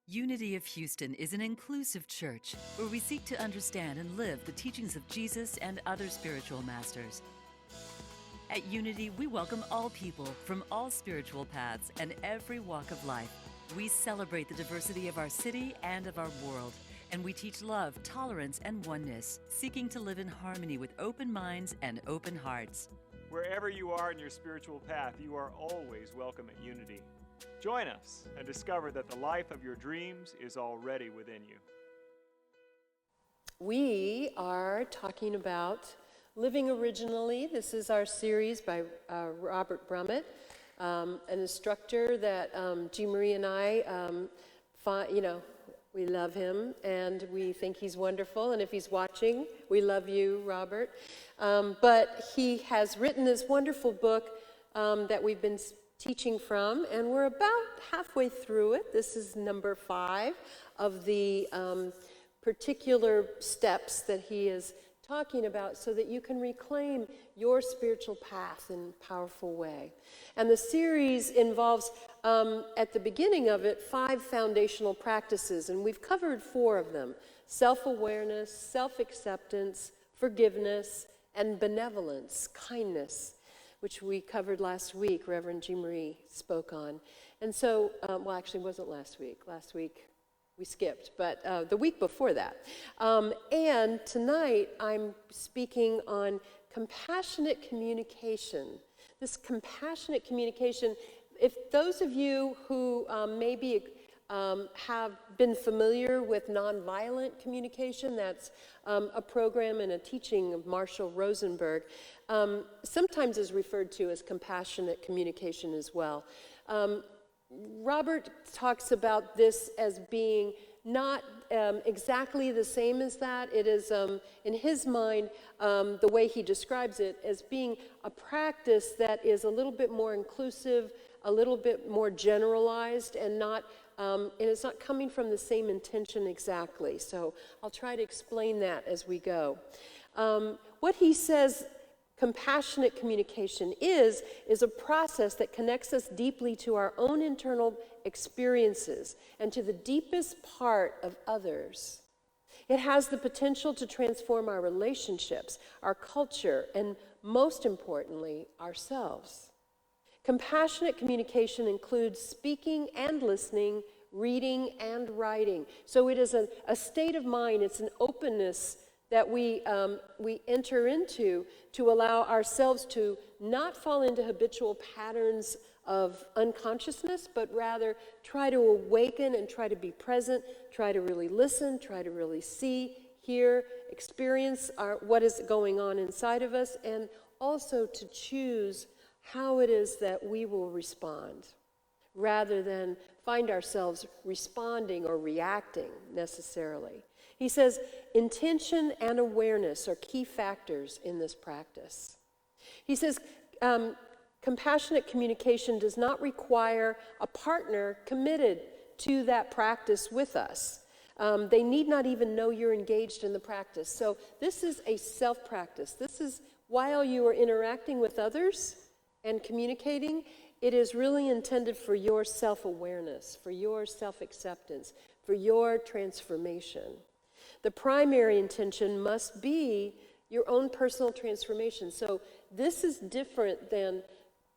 Unity of Houston is an inclusive church where we seek to understand and live the teachings of Jesus and other spiritual masters. At Unity, we welcome all people from all spiritual paths and every walk of life. We celebrate the diversity of our city and of our world, and we teach love, tolerance, and oneness, seeking to live in harmony with open minds and open hearts. Wherever you are in your spiritual path, you are always welcome at Unity. Join us and discover that the life of your dreams is already within you. We are talking about Living Originally. This is our series by Robert Brummett, an instructor that Jean Marie and I, we love him and we think he's wonderful. And if he's watching, we love you, Robert. But he has written this wonderful book that we've been teaching from, and we're about halfway through it. This is number 5 of the particular steps that he is talking about so that you can reclaim your spiritual path in a powerful way. And the series involves, at the beginning of it, 5 foundational practices, and we've covered 4 of them: self-awareness, self-acceptance, forgiveness, and benevolence, kindness, which we covered last week. Reverend Jean Marie spoke on. And so, actually, it wasn't last week. Last week we skipped, but the week before that. And tonight I'm speaking on compassionate communication. This compassionate communication, if those of you who maybe have been familiar with nonviolent communication, that's a program and a teaching of Marshall Rosenberg, sometimes is referred to as compassionate communication as well. Robert talks about this as being not exactly the same as that. It is, in his mind, the way he describes it, as being a practice that is a little bit more inclusive, a little bit more generalized, and it's not coming from the same intention exactly. So I'll try to explain that as we go. What he says compassionate communication is a process that connects us deeply to our own internal experiences and to the deepest part of others. It has the potential to transform our relationships, our culture, and most importantly, ourselves. Compassionate communication includes speaking and listening, reading and writing. So it is a state of mind, it's an openness that we enter into to allow ourselves to not fall into habitual patterns of unconsciousness, but rather try to awaken and try to be present, try to really listen, try to really see, hear, experience what is going on inside of us, and also to choose how it is that we will respond, rather than find ourselves responding or reacting necessarily. He says intention and awareness are key factors in this practice. He says compassionate communication does not require a partner committed to that practice with us. They need not even know you're engaged in the practice. So this is a self-practice. This is while you are interacting with others and communicating, it is really intended for your self-awareness, for your self-acceptance, for your transformation. The primary intention must be your own personal transformation. So this is different than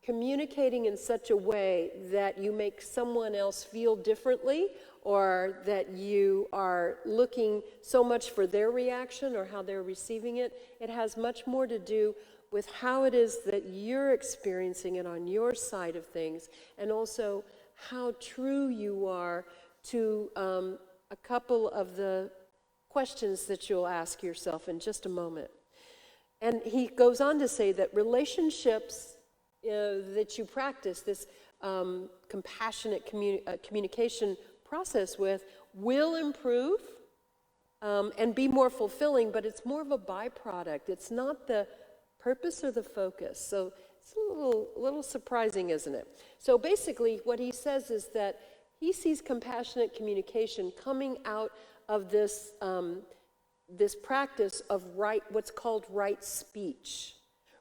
communicating in such a way that you make someone else feel differently, or that you are looking so much for their reaction or how they're receiving it. It has much more to do with how it is that you're experiencing it on your side of things, and also how true you are to a couple of the questions that you'll ask yourself in just a moment. And he goes on to say that relationships that you practice this compassionate communication process with will improve and be more fulfilling, but it's more of a byproduct. It's not the purpose or the focus. So it's a little surprising, isn't it? So basically what he says is that he sees compassionate communication coming out of this practice of what's called right speech.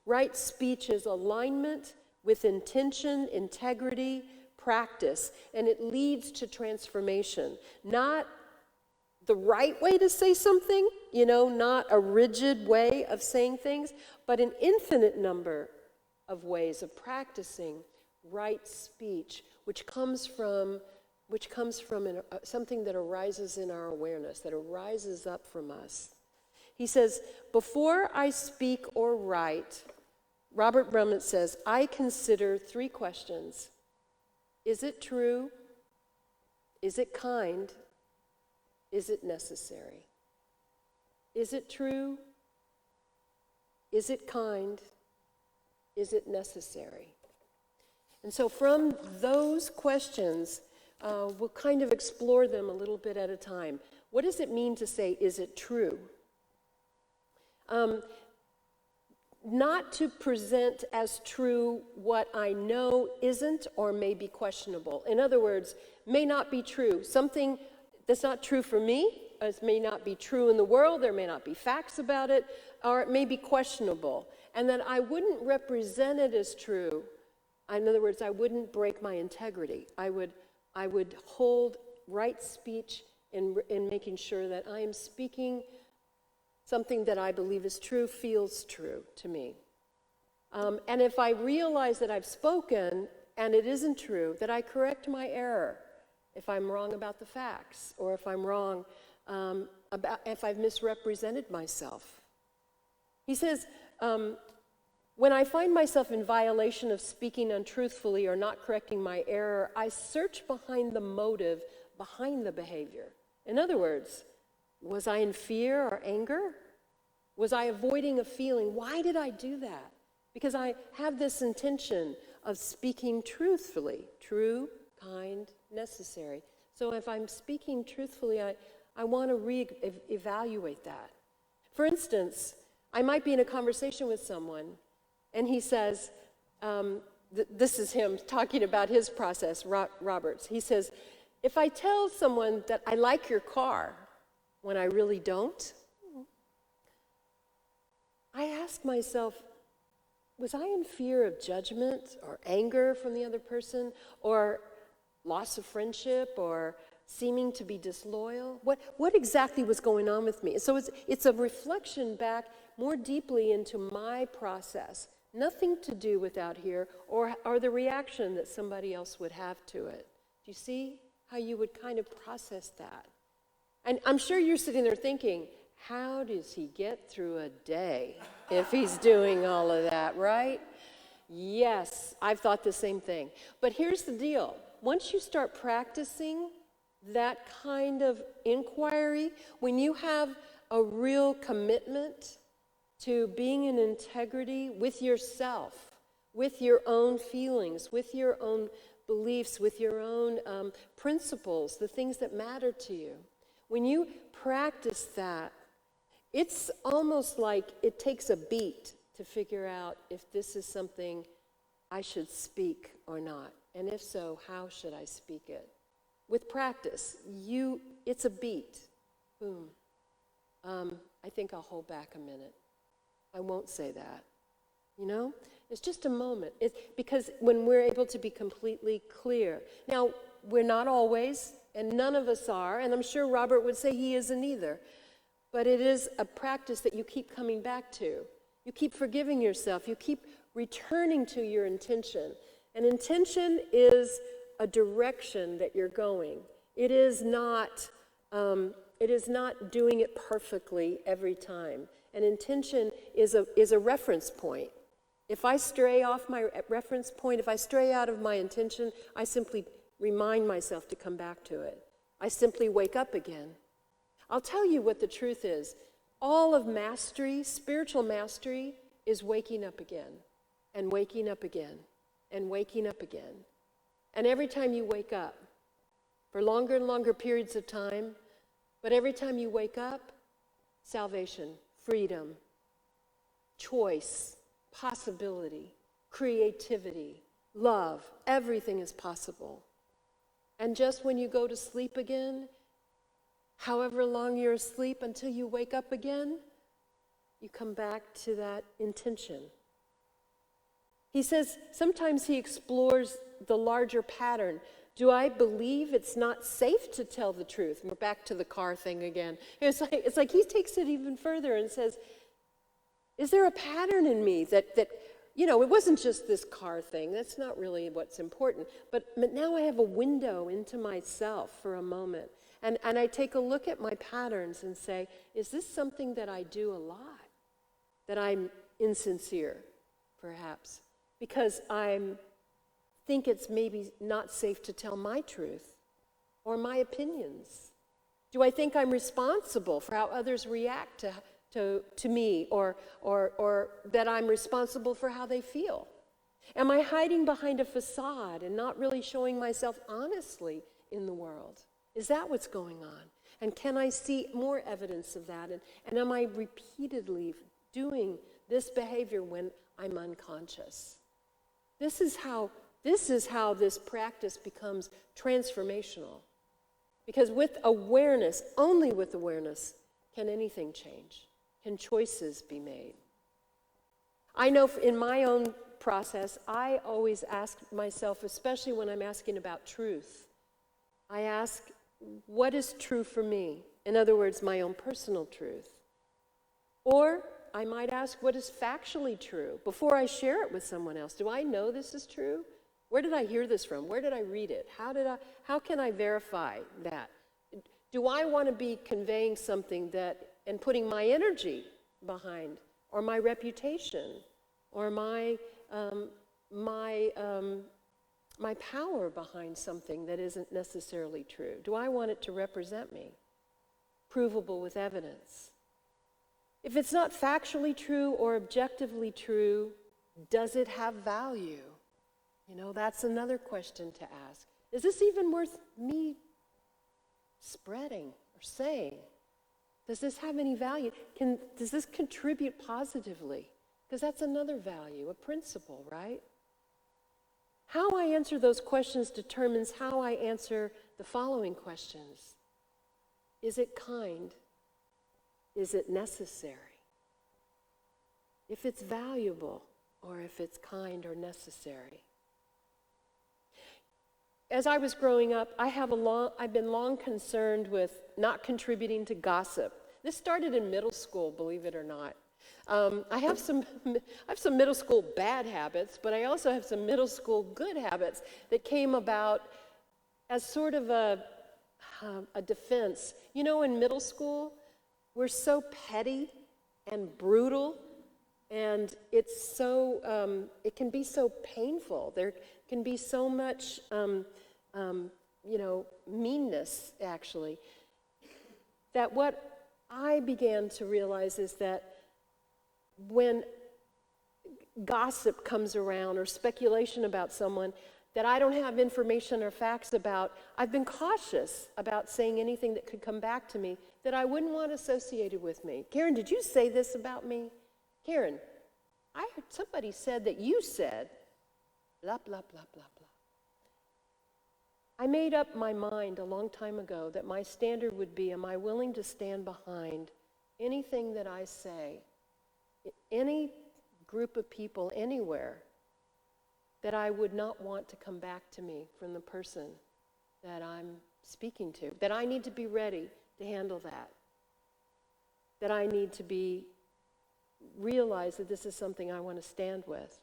Right speech is alignment with intention, integrity, practice, and it leads to transformation. Not the right way to say something, not a rigid way of saying things, but an infinite number of ways of practicing right speech, which comes from something that arises in our awareness, that arises up from us. He says, before I speak or write, Robert Brumman says, I consider 3 questions. Is it true? Is it kind? Is it necessary? Is it true? Is it kind? Is it necessary? And so from those questions, we'll kind of explore them a little bit at a time. What does it mean to say, is it true? Not to present as true what I know isn't or may be questionable. In other words, may not be true. Something that's not true for me, it may not be true in the world, there may not be facts about it, or it may be questionable. And that I wouldn't represent it as true. In other words, I wouldn't break my integrity. I would hold right speech in making sure that I am speaking something that I believe is true, feels true to me. And if I realize that I've spoken and it isn't true, that I correct my error if I'm wrong about the facts, or if I'm wrong if I've misrepresented myself. He says, when I find myself in violation of speaking untruthfully or not correcting my error, I search behind the motive behind the behavior. In other words, was I in fear or anger? Was I avoiding a feeling? Why did I do that? Because I have this intention of speaking truthfully, true, kind, necessary. So if I'm speaking truthfully, I want to re-evaluate that. For instance, I might be in a conversation with someone, and he says, this is him talking about his process, Roberts. He says, if I tell someone that I like your car when I really don't, I ask myself, was I in fear of judgment or anger from the other person, or loss of friendship, or seeming to be disloyal? What exactly was going on with me? So it's a reflection back more deeply into my process. Nothing to do with out here, or the reaction that somebody else would have to it. Do you see how you would kind of process that? And I'm sure you're sitting there thinking, how does he get through a day if he's doing all of that, right? Yes, I've thought the same thing. But here's the deal. Once you start practicing that kind of inquiry, when you have a real commitment to being in integrity with yourself, with your own feelings, with your own beliefs, with your own principles, the things that matter to you, when you practice that, it's almost like it takes a beat to figure out if this is something I should speak or not. And if so, how should I speak it? With practice, it's a beat. Boom. I think I'll hold back a minute. I won't say that. It's just a moment. Because when we're able to be completely clear. Now, we're not always, and none of us are, and I'm sure Robert would say he isn't either. But it is a practice that you keep coming back to. You keep forgiving yourself. You keep returning to your intention. And intention is a direction that you're going. It is not doing it perfectly every time. An intention is a reference point. If I stray off my reference point, if I stray out of my intention, I simply remind myself to come back to it. I simply wake up again. I'll tell you what the truth is. All of mastery, spiritual mastery, is waking up again, and waking up again, and waking up again. And every time you wake up, for longer and longer periods of time, but every time you wake up, salvation, freedom, choice, possibility, creativity, love, everything is possible. And just when you go to sleep again, however long you're asleep until you wake up again, you come back to that intention. He says sometimes he explores the larger pattern. Do I believe it's not safe to tell the truth? We're back to the car thing again. It's like he takes it even further and says, is there a pattern in me that it wasn't just this car thing. That's not really what's important. But now I have a window into myself for a moment. And I take a look at my patterns and say, is this something that I do a lot? That I'm insincere, perhaps? Because I think it's maybe not safe to tell my truth or my opinions. Do I think I'm responsible for how others react to me, or that I'm responsible for how they feel? Am I hiding behind a facade and not really showing myself honestly in the world? Is that what's going on? And can I see more evidence of that? And am I repeatedly doing this behavior when I'm unconscious? This is how this practice becomes transformational. Because with awareness, only with awareness, can anything change. Can choices be made? I know in my own process, I always ask myself, especially when I'm asking about truth, I ask, what is true for me? In other words, my own personal truth. Or I might ask, what is factually true before I share it with someone else? Do I know this is true? Where did I hear this from? Where did I read it? How can I verify that? Do I want to be conveying something and putting my energy behind, or my reputation, or my power behind something that isn't necessarily true? Do I want it to represent me, provable with evidence? If it's not factually true or objectively true, does it have value? That's another question to ask. Is this even worth me spreading or saying? Does this have any value? Does this contribute positively? Because that's another value, a principle, right? How I answer those questions determines how I answer the following questions. Is it kind? Is it necessary? If it's valuable, or if it's kind or necessary. As I was growing up, I've been long concerned with not contributing to gossip. This started in middle school, believe it or not. I have some middle school bad habits, but I also have some middle school good habits that came about as sort of a defense. In middle school, we're so petty and brutal, and it's so it can be so painful. There can be so much meanness, actually, that what I began to realize is that when gossip comes around or speculation about someone that I don't have information or facts about, I've been cautious about saying anything that could come back to me that I wouldn't want associated with me. Karen, did you say this about me? Karen, I heard somebody said that you said blah, blah, blah, blah, blah. I made up my mind a long time ago that my standard would be, am I willing to stand behind anything that I say, any group of people anywhere, that I would not want to come back to me from the person that I'm speaking to, that I need to be ready to handle that I need to realize that this is something I want to stand with.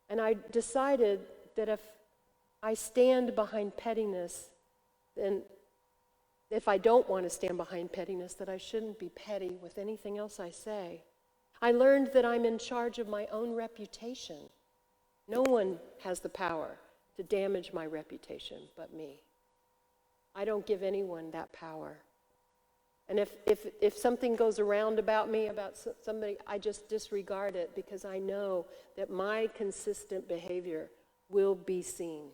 And I decided that if I stand behind pettiness, then if I don't want to stand behind pettiness, that I shouldn't be petty with anything else I say. I learned that I'm in charge of my own reputation. No one has the power to damage my reputation but me. I don't give anyone that power. And if something goes around about me, about somebody, I just disregard it because I know that my consistent behavior will be seen.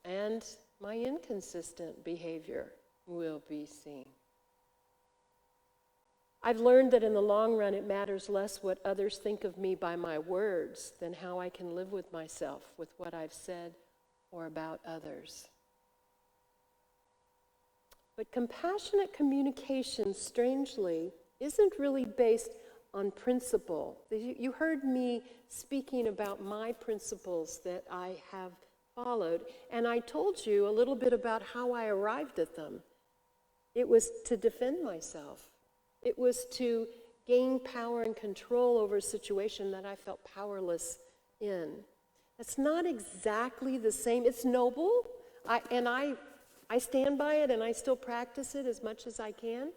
And my inconsistent behavior will be seen. I've learned that in the long run, it matters less what others think of me by my words than how I can live with myself with what I've said or about others. But compassionate communication, strangely, isn't really based on principle. You heard me speaking about my principles that I have followed, and I told you a little bit about how I arrived at them. It was to defend myself. It was to gain power and control over a situation that I felt powerless in. It's not exactly the same. It's noble, I stand by it, and I still practice it as much as I can.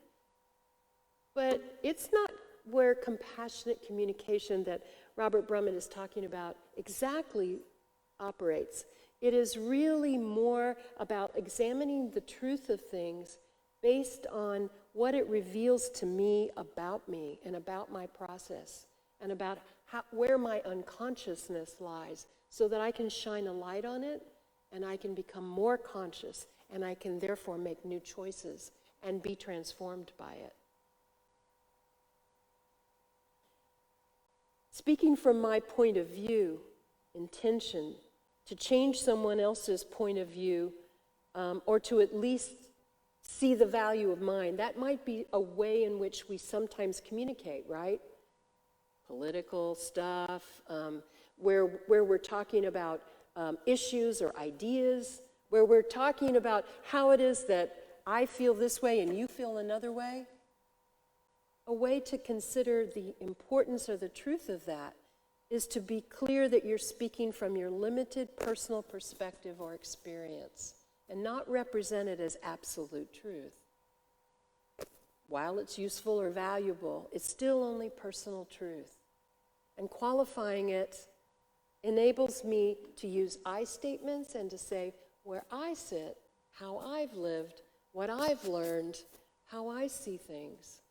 But it's not where compassionate communication that Robert Brummett is talking about exactly operates. It is really more about examining the truth of things based on what it reveals to me and about my process and about where my unconsciousness lies, so that I can shine a light on it and I can become more conscious and I can therefore make new choices and be transformed by it. Speaking from my point of view, intention, to change someone else's point of view, or to at least see the value of mine, that might be a way in which we sometimes communicate, right? Political stuff, where we're talking about issues or ideas, where we're talking about how it is that I feel this way and you feel another way. A way to consider the importance or the truth of that is to be clear that you're speaking from your limited personal perspective or experience and not represent it as absolute truth. While it's useful or valuable, it's still only personal truth. And qualifying it enables me to use I statements and to say where I sit, how I've lived, what I've learned, how I see things.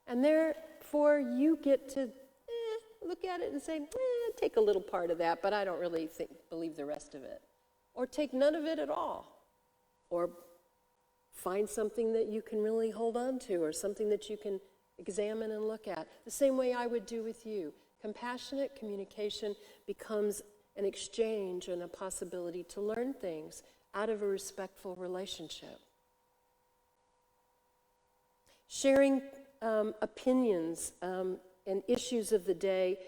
And therefore, you get to look at it and say, take a little part of that, but I don't really believe the rest of it. Or take none of it at all. Or find something that you can really hold on to, or something that you can examine and look at. The same way I would do with you. Compassionate communication becomes an exchange and a possibility to learn things out of a respectful relationship. Sharing opinions and issues of the day,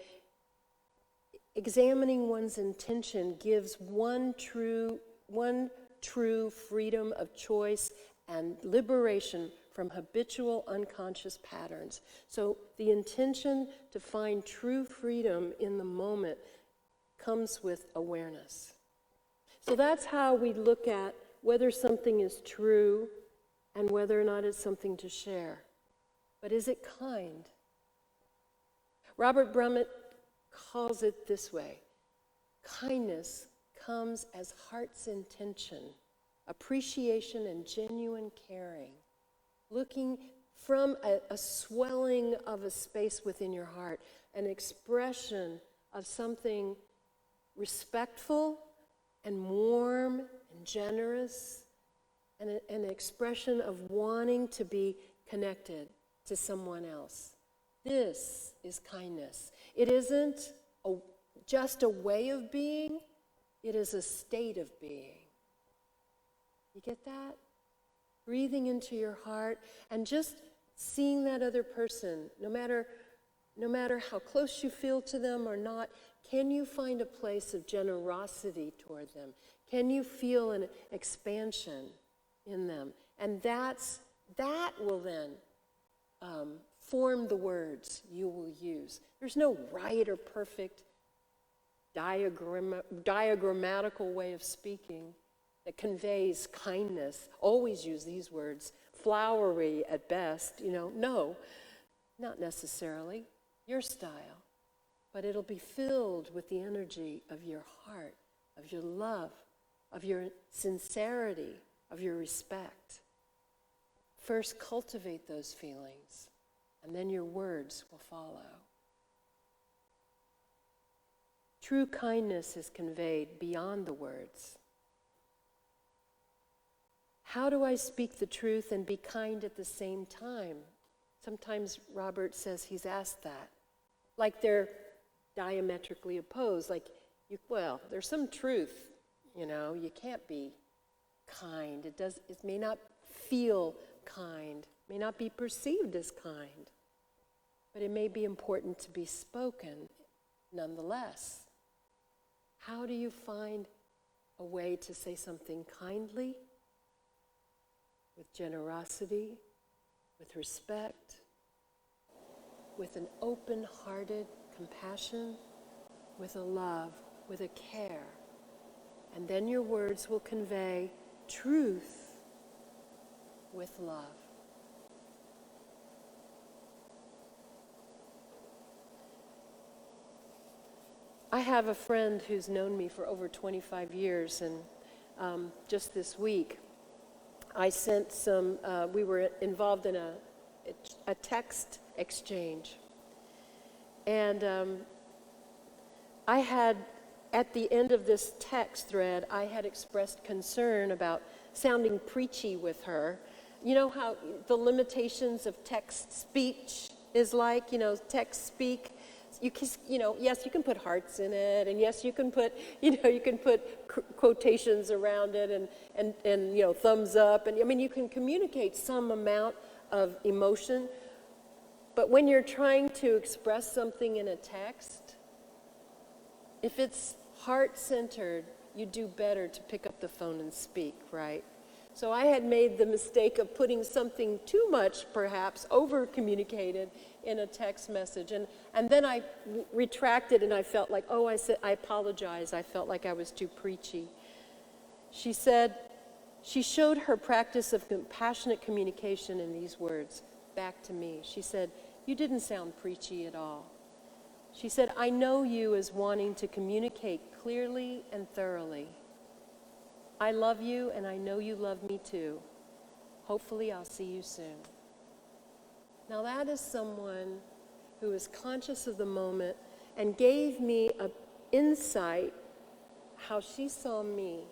examining one's intention gives one true freedom of choice and liberation from habitual unconscious patterns. So the intention to find true freedom in the moment comes with awareness. So that's how we look at whether something is true and whether or not it's something to share. But is it kind? Robert Brummett calls it this way: kindness comes as heart's intention, appreciation and genuine caring, looking from a swelling of a space within your heart, an expression of something respectful and warm and generous, and an expression of wanting to be connected to someone else. This is kindness. It isn't just a way of being, it is a state of being. You get that? Breathing into your heart and just seeing that other person, no matter how close you feel to them or not, can you find a place of generosity toward them? Can you feel an expansion in them? And that will then form the words you will use. There's no right or perfect diagrammatical way of speaking that conveys kindness. Always use these words. Flowery at best, no, not necessarily. Your style. But it'll be filled with the energy of your heart, of your love, of your sincerity, of your respect. First, cultivate those feelings, and then your words will follow. True kindness is conveyed beyond the words. How do I speak the truth and be kind at the same time? Sometimes Robert says he's asked that. Like they're diametrically opposed. There's some truth, you can't be kind. It may not feel kind, may not be perceived as kind. but it may be important to be spoken nonetheless. How do you find a way to say something kindly, with generosity, with respect, with an open-hearted compassion, with a love, with a care? And then your words will convey truth with love. I have a friend who's known me for over 25 years, and just this week, I sent we were involved in a text exchange. And I had, at the end of this text thread, I had expressed concern about sounding preachy with her. You know how the limitations of text speech is like, text speak. Yes, you can put hearts in it, and yes, you can put quotations around it, and thumbs up, and you can communicate some amount of emotion. But when you're trying to express something in a text, if it's heart-centered, you do better to pick up the phone and speak, right? So I had made the mistake of putting something too much, perhaps, over-communicated in a text message. And then I retracted, and I felt like, I apologize. I felt like I was too preachy. She said, she showed her practice of compassionate communication in these words back to me. She said, "You didn't sound preachy at all." She said, "I know you as wanting to communicate clearly and thoroughly. I love you, and I know you love me too. Hopefully, I'll see you soon." Now, that is someone who is conscious of the moment and gave me an insight how she saw me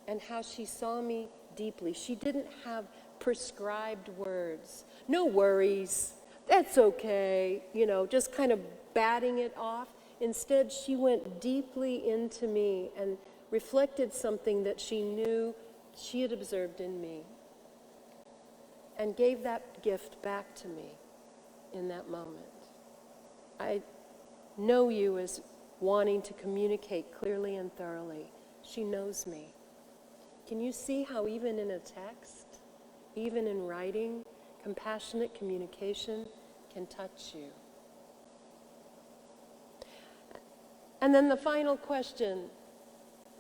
and how she saw me deeply. She didn't have prescribed words. No worries. That's okay. Just kind of batting it off. Instead, she went deeply into me and reflected something that she knew she had observed in me, and gave that gift back to me in that moment. I know you as wanting to communicate clearly and thoroughly. She knows me. Can you see how even in a text, even in writing, compassionate communication can touch you? And then the final question,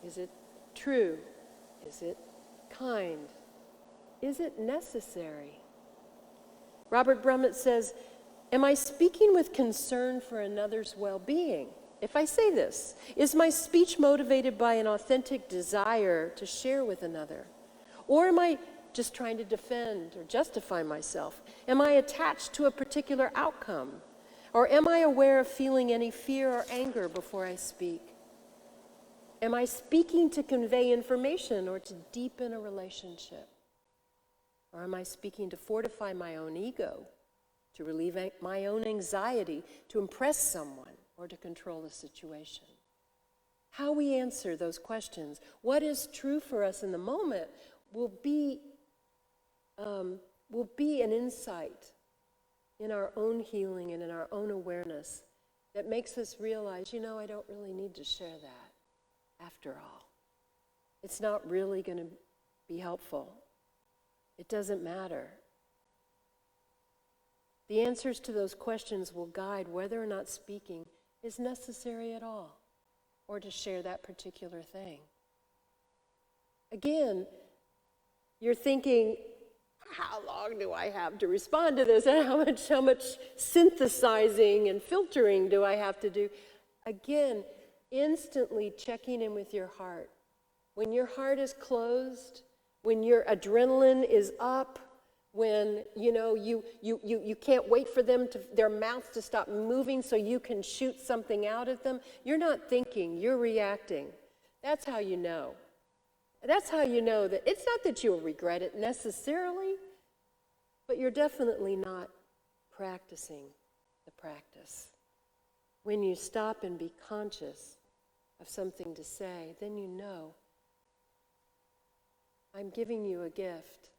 is it true? Is it kind? Is it necessary? Robert Brummett says, "Am I speaking with concern for another's well-being? If I say this, is my speech motivated by an authentic desire to share with another? Or am I just trying to defend or justify myself? Am I attached to a particular outcome? Or am I aware of feeling any fear or anger before I speak? Am I speaking to convey information or to deepen a relationship? Or am I speaking to fortify my own ego, to relieve my own anxiety, to impress someone, or to control a situation?" How we answer those questions, what is true for us in the moment, will be an insight in our own healing and in our own awareness that makes us realize, I don't really need to share that after all. It's not really going to be helpful. It doesn't matter. The answers to those questions will guide whether or not speaking is necessary at all, or to share that particular thing. Again, you're thinking, how long do I have to respond to this? And how much synthesizing and filtering do I have to do? Again, instantly checking in with your heart. When your heart is closed, when your adrenaline is up, when you can't wait for their mouths to stop moving so you can shoot something out at them, you're not thinking, you're reacting. That's how you know. That's how you know that it's not that you'll regret it necessarily, but you're definitely not practicing the practice. When you stop and be conscious of something to say, then you know, I'm giving you a gift,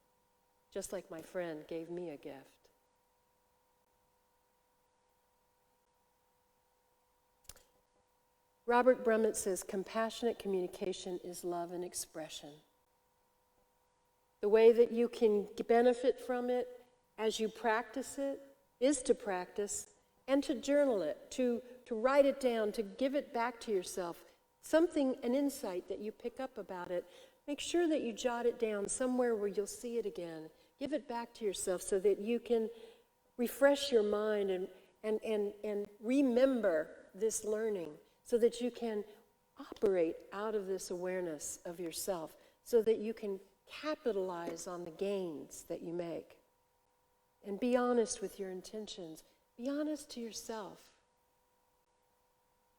just like my friend gave me a gift. Robert Brummett says, compassionate communication is love and expression. The way that you can benefit from it as you practice it is to practice and to journal it, to write it down, to give it back to yourself. Something, an insight that you pick up about it, make sure that you jot it down somewhere where you'll see it again. Give it back to yourself so that you can refresh your mind and remember this learning so that you can operate out of this awareness of yourself so that you can capitalize on the gains that you make. And be honest with your intentions. Be honest to yourself.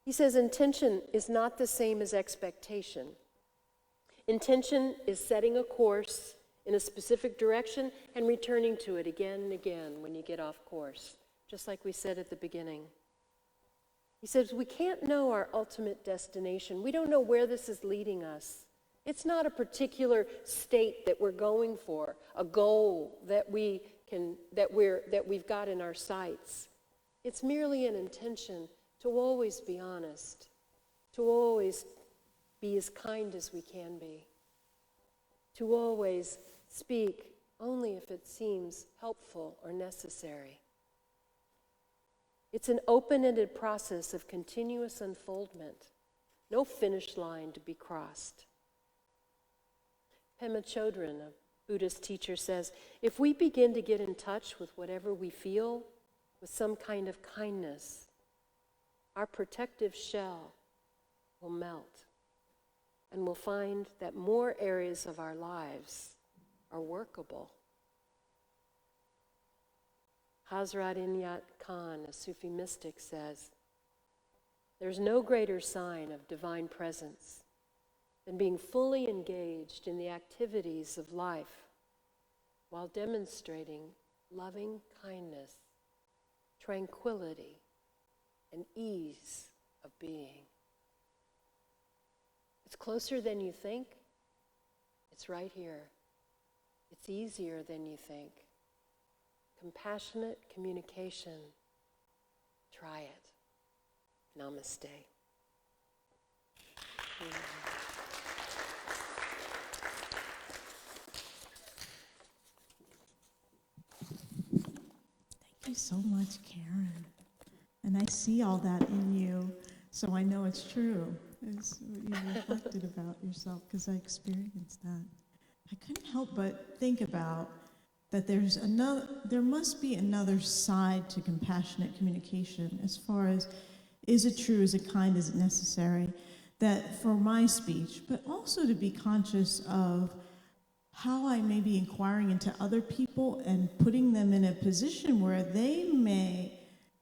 He says intention is not the same as expectation. Intention is setting a course in a specific direction and returning to it again and again when you get off course, just like we said at the beginning. He says we can't know our ultimate destination. We don't know where this is leading us. It's not a particular state that we're going for, a goal that we've got in our sights. It's merely an intention to always be honest, to always be as kind as we can be, to always speak only if it seems helpful or necessary. It's an open-ended process of continuous unfoldment, no finish line to be crossed. Pema Chodron, a Buddhist teacher, says, if we begin to get in touch with whatever we feel with some kind of kindness, our protective shell will melt, and we'll find that more areas of our lives are workable. Hazrat Inayat Khan, a Sufi mystic, says, there's no greater sign of divine presence than being fully engaged in the activities of life while demonstrating loving kindness, tranquility, and ease of being. It's closer than you think. It's right here. It's easier than you think. Compassionate communication. Try it. Namaste. Thank you so much, Karen. And I see all that in you, so I know it's true. It's what you reflected about yourself, because I experienced that. I couldn't help but think about that there must be another side to compassionate communication as far as, is it true, is it kind, is it necessary? That for my speech, but also to be conscious of how I may be inquiring into other people and putting them in a position where they may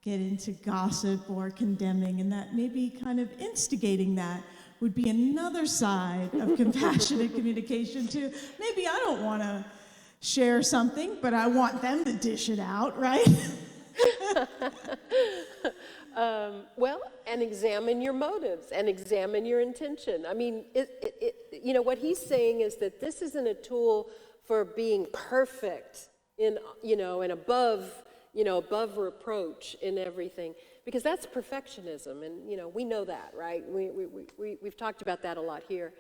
get into gossip or condemning, and that maybe kind of instigating that would be another side of compassionate communication too. Maybe I don't want to share something, but I want them to dish it out, right? Well, and examine your motives and examine your intention. I mean, what he's saying is that this isn't a tool for being perfect and above reproach in everything, because that's perfectionism, and we know that, right? We've talked about that a lot here.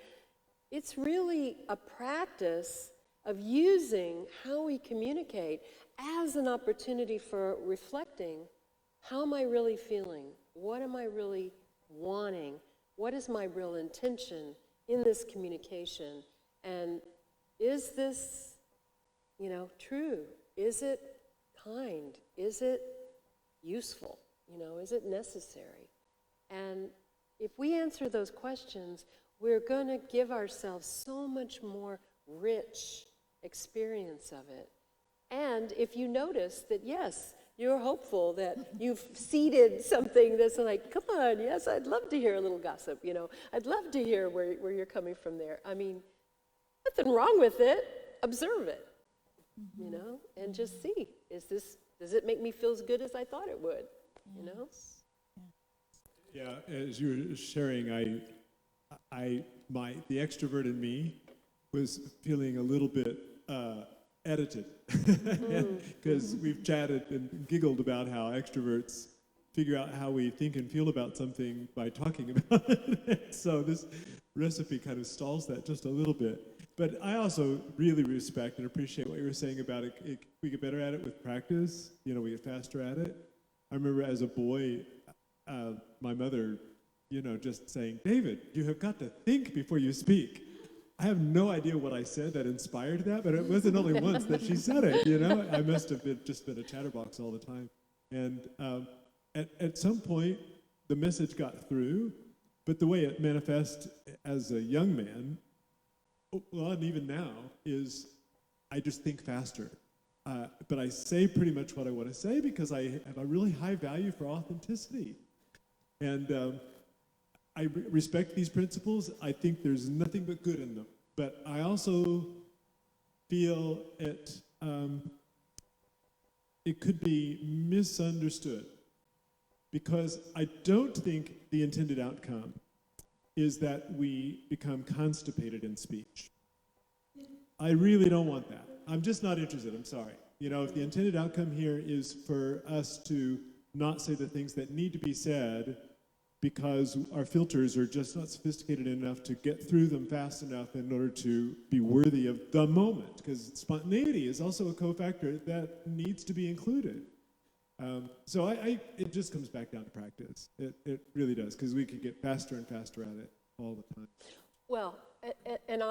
It's really a practice of using how we communicate as an opportunity for reflecting. How am I really feeling? What am I really wanting? What is my real intention in this communication? And is this, true? Is it kind? Is it useful? Is it necessary? And if we answer those questions, we're going to give ourselves so much more rich experience of it. And if you notice that, yes, you're hopeful that you've seeded something that's like, come on, yes, I'd love to hear a little gossip, I'd love to hear where you're coming from there. I mean, nothing wrong with it. Observe it, and just see, does it make me feel as good as I thought it would, Yeah, as you were sharing, the extrovert in me was feeling a little bit edited, because we've chatted and giggled about how extroverts figure out how we think and feel about something by talking about it. So this recipe kind of stalls that just a little bit. But I also really respect and appreciate what you were saying about it. We get better at it with practice. You know, we get faster at it. I remember as a boy, my mother, just saying, "David, you have got to think before you speak." I have no idea what I said that inspired that, but it wasn't only once that she said it, I must have just been a chatterbox all the time. And at some point, the message got through, but the way it manifests as a young man, well, and even now, is I just think faster. But I say pretty much what I want to say because I have a really high value for authenticity. And I respect these principles. I think there's nothing but good in them. But I also feel it could be misunderstood, because I don't think the intended outcome is that we become constipated in speech. I really don't want that. I'm just not interested. I'm sorry. If the intended outcome here is for us to not say the things that need to be said because our filters are just not sophisticated enough to get through them fast enough in order to be worthy of the moment, because spontaneity is also a cofactor that needs to be included. So it just comes back down to practice. It really does, because we could get faster and faster at it all the time. Well, and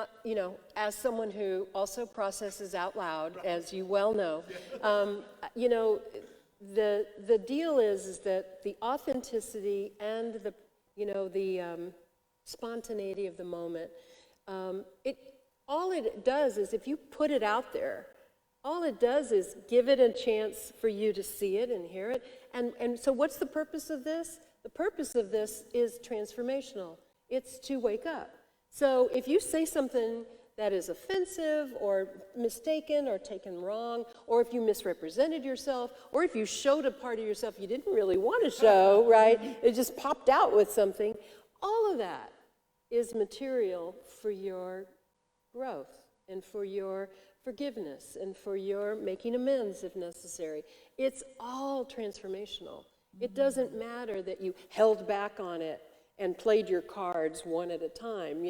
as someone who also processes out loud, as you well know, the deal is that the authenticity and the spontaneity of the moment, all it does is, if you put it out there, all it does is give it a chance for you to see it and hear it. And so what's the purpose of this? The purpose of this is transformational. It's to wake up. So if you say something that is offensive or mistaken or taken wrong, or if you misrepresented yourself, or if you showed a part of yourself you didn't really want to show, right? It just popped out with something. All of that is material for your growth and for your forgiveness and for your making amends if necessary. It's all transformational. It doesn't matter that you held back on it and played your cards one at a time,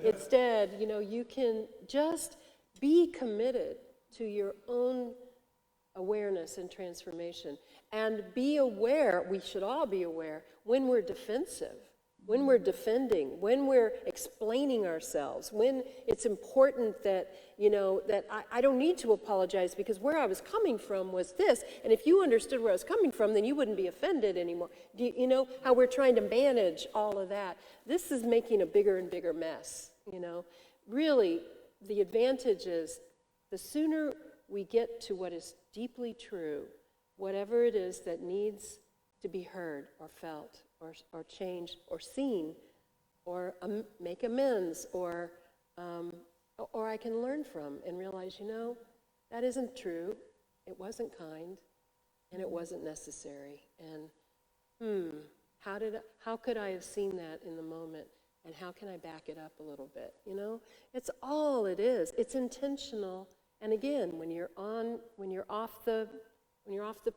Instead, you can just be committed to your own awareness and transformation. And be aware, we should all be aware, when we're defensive, when we're defending, when we're explaining ourselves, when it's important that, that I don't need to apologize because where I was coming from was this. And if you understood where I was coming from, then you wouldn't be offended anymore. Do you know how we're trying to manage all of that? This is making a bigger and bigger mess, Really, the advantage is the sooner we get to what is deeply true, whatever it is that needs to be heard or felt or changed or seen or make amends or I can learn from and realize, that isn't true, it wasn't kind, and it wasn't necessary. And how could I have seen that in the moment? And how can I back it up a little bit? It's all it is. It's intentional. And again, when you're off the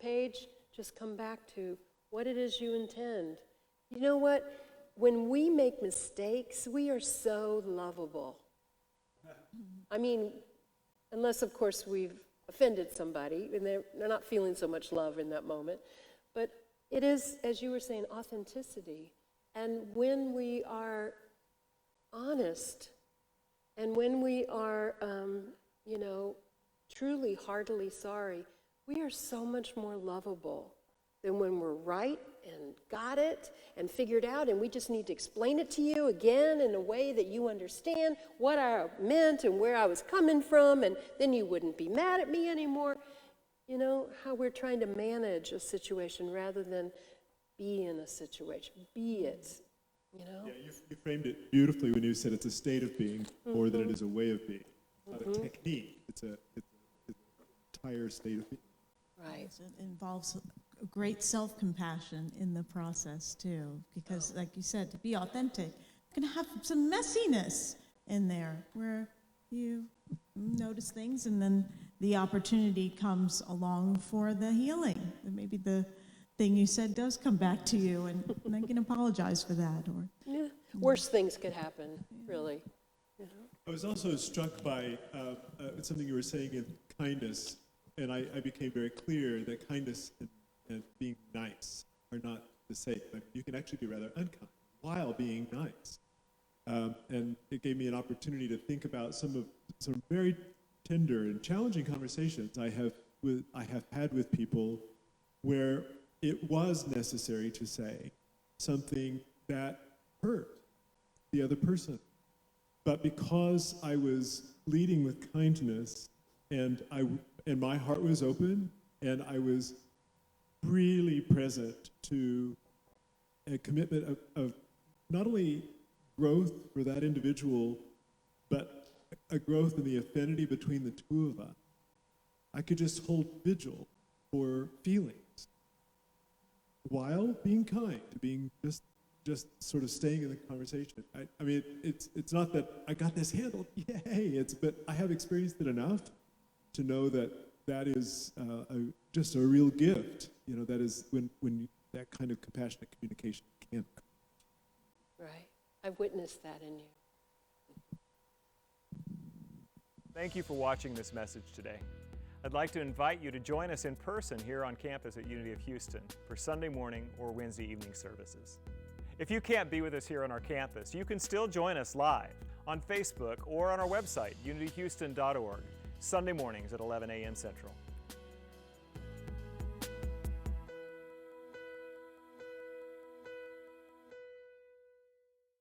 page, just come back to what it is you intend. You know what? When we make mistakes, we are so lovable. I mean, unless, of course, we've offended somebody, and they're not feeling so much love in that moment. But it is, as you were saying, authenticity. And when we are honest, and when we are, truly, heartily sorry, we are so much more lovable than when we're right and got it and figured out, and we just need to explain it to you again in a way that you understand what I meant and where I was coming from, and then you wouldn't be mad at me anymore. How we're trying to manage a situation rather than be in a situation. Be it, Yeah, you framed it beautifully when you said it's a state of being more than it is a way of being. It's not a technique. It's an entire state of being. Right. It involves great self-compassion in the process too, because like you said, to be authentic, you can have some messiness in there where you notice things and then the opportunity comes along for the healing. Maybe the thing you said does come back to you, and I can apologize for that. Or Yeah. Worse things could happen, really. You know? I was also struck by something you were saying in kindness, and I became very clear that kindness and being nice are not the same. Like, you can actually be rather unkind while being nice. And it gave me an opportunity to think about some very tender and challenging conversations I have had with people where it was necessary to say something that hurt the other person. But because I was leading with kindness, and my heart was open, and I was really present to a commitment of not only growth for that individual, but a growth in the affinity between the two of us, I could just hold vigil for feelings while being kind, being just sort of staying in the conversation. I mean, it's not that I got this handled, yay! But I have experienced it enough to know that is just a real gift. You know, that is when that kind of compassionate communication can occur. Right. I've witnessed that in you. Thank you for watching this message today. I'd like to invite you to join us in person here on campus at Unity of Houston for Sunday morning or Wednesday evening services. If you can't be with us here on our campus, you can still join us live on Facebook or on our website, unityhouston.org, Sunday mornings at 11 a.m. Central.